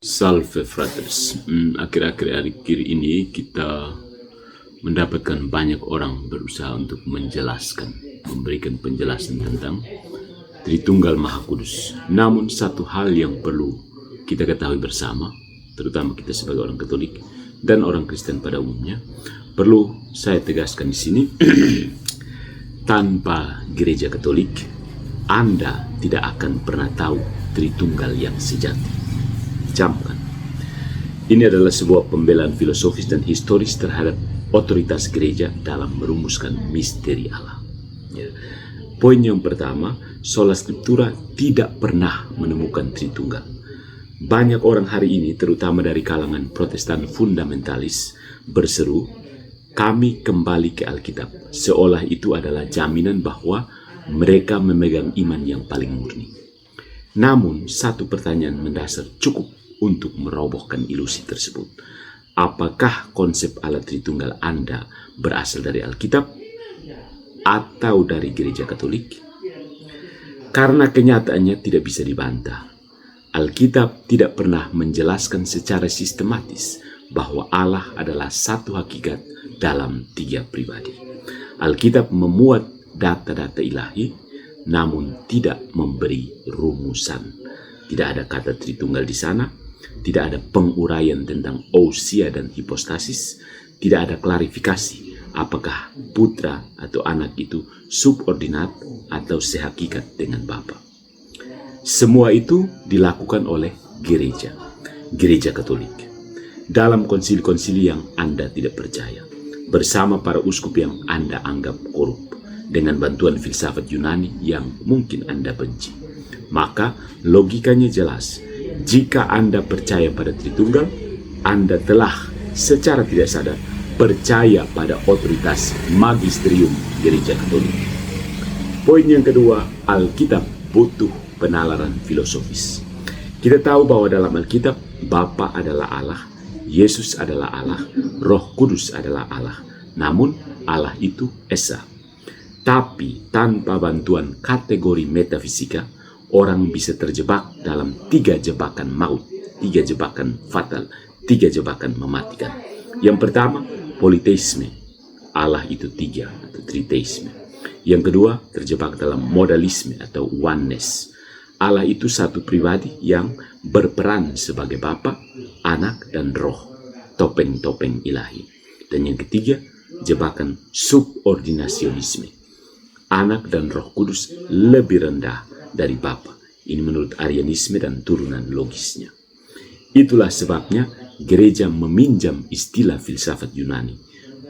Salve fratres. Akhir-akhir ini kita mendapatkan banyak orang berusaha untuk memberikan penjelasan tentang Tritunggal Maha Kudus. Namun satu hal yang perlu kita ketahui bersama, terutama kita sebagai orang Katolik dan orang Kristen pada umumnya, perlu saya tegaskan di sini, tanpa gereja Katolik, Anda tidak akan pernah tahu Tritunggal yang sejati. Camkan. Ini adalah sebuah pembelaan filosofis dan historis terhadap otoritas gereja dalam merumuskan misteri Allah. Poin yang pertama, sola scriptura tidak pernah menemukan Tritunggal. Banyak orang hari ini, terutama dari kalangan Protestan fundamentalis, berseru, kami kembali ke Alkitab, seolah itu adalah jaminan bahwa mereka memegang iman yang paling murni. Namun, satu pertanyaan mendasar cukup untuk merobohkan ilusi tersebut. Apakah konsep Allah Tritunggal Anda berasal dari Alkitab atau dari Gereja Katolik? Karena kenyataannya tidak bisa dibantah. Alkitab tidak pernah menjelaskan secara sistematis bahwa Allah adalah satu hakikat dalam tiga pribadi. Alkitab memuat data-data ilahi, namun tidak memberi rumusan. Tidak ada kata Tritunggal di sana, tidak ada penguraian tentang ousia dan hipostasis, tidak ada klarifikasi apakah putra atau anak itu subordinat atau sehakikat dengan Bapa. Semua itu dilakukan oleh gereja Katolik dalam konsili-konsili yang Anda tidak percaya, bersama para uskup yang Anda anggap korup, dengan bantuan filsafat Yunani yang mungkin Anda benci. Maka logikanya jelas, jika Anda percaya pada Tritunggal, Anda telah secara tidak sadar percaya pada otoritas magisterium Gereja Katolik. Poin yang kedua, Alkitab butuh penalaran filosofis. Kita tahu bahwa dalam Alkitab, Bapa adalah Allah, Yesus adalah Allah, Roh Kudus adalah Allah. Namun Allah itu Esa. Tapi tanpa bantuan kategori metafisika, orang bisa terjebak dalam tiga jebakan maut, tiga jebakan fatal, tiga jebakan mematikan. Yang pertama, politeisme. Allah itu tiga atau triteisme. Yang kedua, terjebak dalam modalisme atau oneness. Allah itu satu pribadi yang berperan sebagai Bapa, Anak, dan Roh. Topeng-topeng ilahi. Dan yang ketiga, jebakan subordinasionisme. Anak dan Roh Kudus lebih rendah dari Bapa. Ini menurut Arianisme dan turunan logisnya. Itulah sebabnya gereja meminjam istilah filsafat Yunani,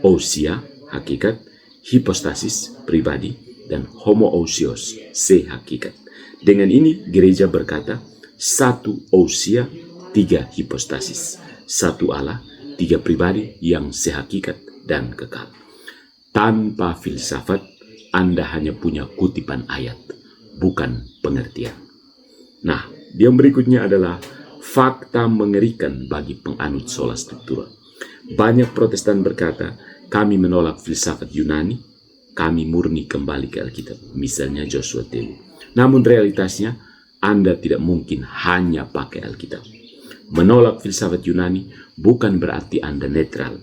ousia, hakikat, hipostasis, pribadi, dan homoousios, sehakikat. Dengan ini gereja berkata, satu ousia, tiga hipostasis, satu Allah, tiga pribadi yang sehakikat dan kekal. Tanpa filsafat, Anda hanya punya kutipan ayat, bukan pengertian. Nah, yang berikutnya adalah fakta mengerikan bagi penganut sola scriptura. Banyak Protestan berkata, kami menolak filsafat Yunani, kami murni kembali ke Alkitab. Misalnya Joshua Telu. Namun realitasnya, Anda tidak mungkin hanya pakai Alkitab. Menolak filsafat Yunani bukan berarti Anda netral.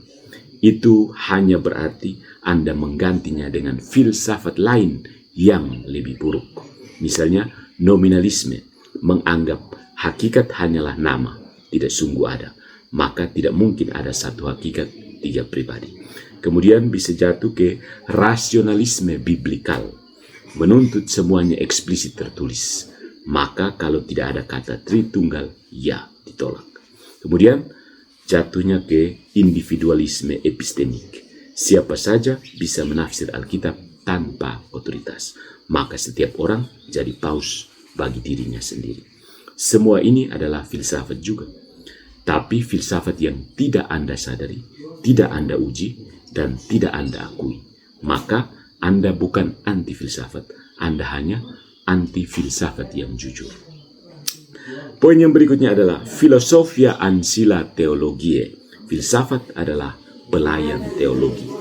Itu hanya berarti Anda menggantinya dengan filsafat lain yang lebih buruk. Misalnya, nominalisme menganggap hakikat hanyalah nama, tidak sungguh ada. Maka tidak mungkin ada satu hakikat, tiga pribadi. Kemudian bisa jatuh ke rasionalisme biblikal, menuntut semuanya eksplisit tertulis. Maka kalau tidak ada kata Tritunggal, ya ditolak. Kemudian jatuhnya ke individualisme epistemik. Siapa saja bisa menafsir Alkitab tanpa otoritas. Maka setiap orang jadi paus bagi dirinya sendiri. Semua ini adalah filsafat juga. Tapi filsafat yang tidak Anda sadari, tidak Anda uji, dan tidak Anda akui. Maka Anda bukan anti filsafat, Anda hanya anti filsafat yang jujur. Poin yang berikutnya adalah filosofia ancilla theologiae. Filsafat adalah pelayan teologi.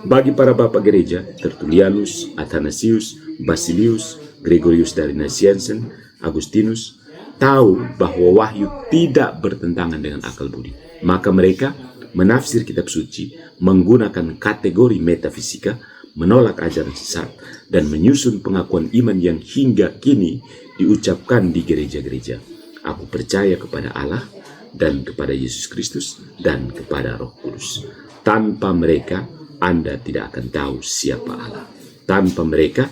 Bagi para bapak gereja, Tertullianus, Athanasius, Basilius, Gregorius dari Nazianzen, Agustinus, tahu bahwa wahyu tidak bertentangan dengan akal budi. Maka mereka menafsir kitab suci menggunakan kategori metafisika, menolak ajaran sesat, dan menyusun pengakuan iman yang hingga kini diucapkan di gereja-gereja. Aku percaya kepada Allah dan kepada Yesus Kristus dan kepada Roh Kudus. Tanpa mereka, Anda tidak akan tahu siapa Allah. Tanpa mereka,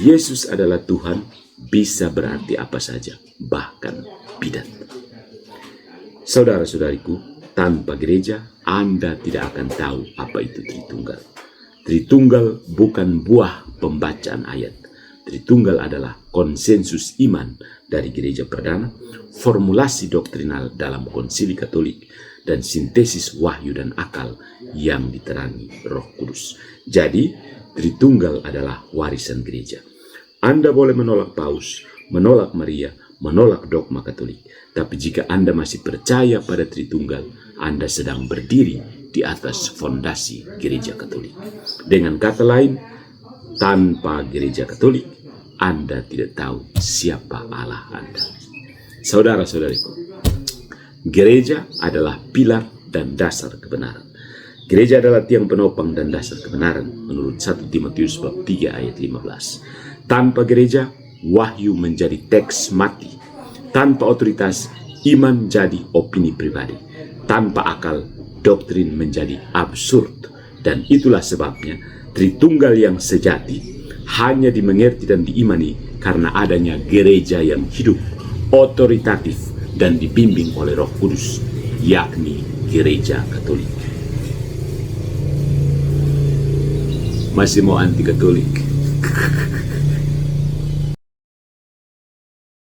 Yesus adalah Tuhan bisa berarti apa saja, bahkan bidat. Saudara-saudariku, tanpa gereja, Anda tidak akan tahu apa itu Tritunggal. Tritunggal bukan buah pembacaan ayat. Tritunggal adalah konsensus iman dari gereja perdana, formulasi doktrinal dalam konsili Katolik, dan sintesis wahyu dan akal yang diterangi Roh Kudus. Jadi, Tritunggal adalah warisan gereja. Anda boleh menolak Paus, menolak Maria, menolak dogma Katolik. Tapi jika Anda masih percaya pada Tritunggal, Anda sedang berdiri di atas fondasi gereja Katolik. Dengan kata lain, tanpa gereja Katolik, Anda tidak tahu siapa Allah Anda. Saudara-saudariku, gereja adalah pilar dan dasar kebenaran. Gereja adalah tiang penopang dan dasar kebenaran menurut 1 Timotius bab 3 ayat 15. Tanpa gereja, wahyu menjadi teks mati. Tanpa otoritas, iman jadi opini pribadi. Tanpa akal, doktrin menjadi absurd. Dan itulah sebabnya Tritunggal yang sejati hanya dimengerti dan diimani karena adanya gereja yang hidup, otoritatif, dan dibimbing oleh Roh Kudus, yakni gereja Katolik. Masih mau anti Katolik?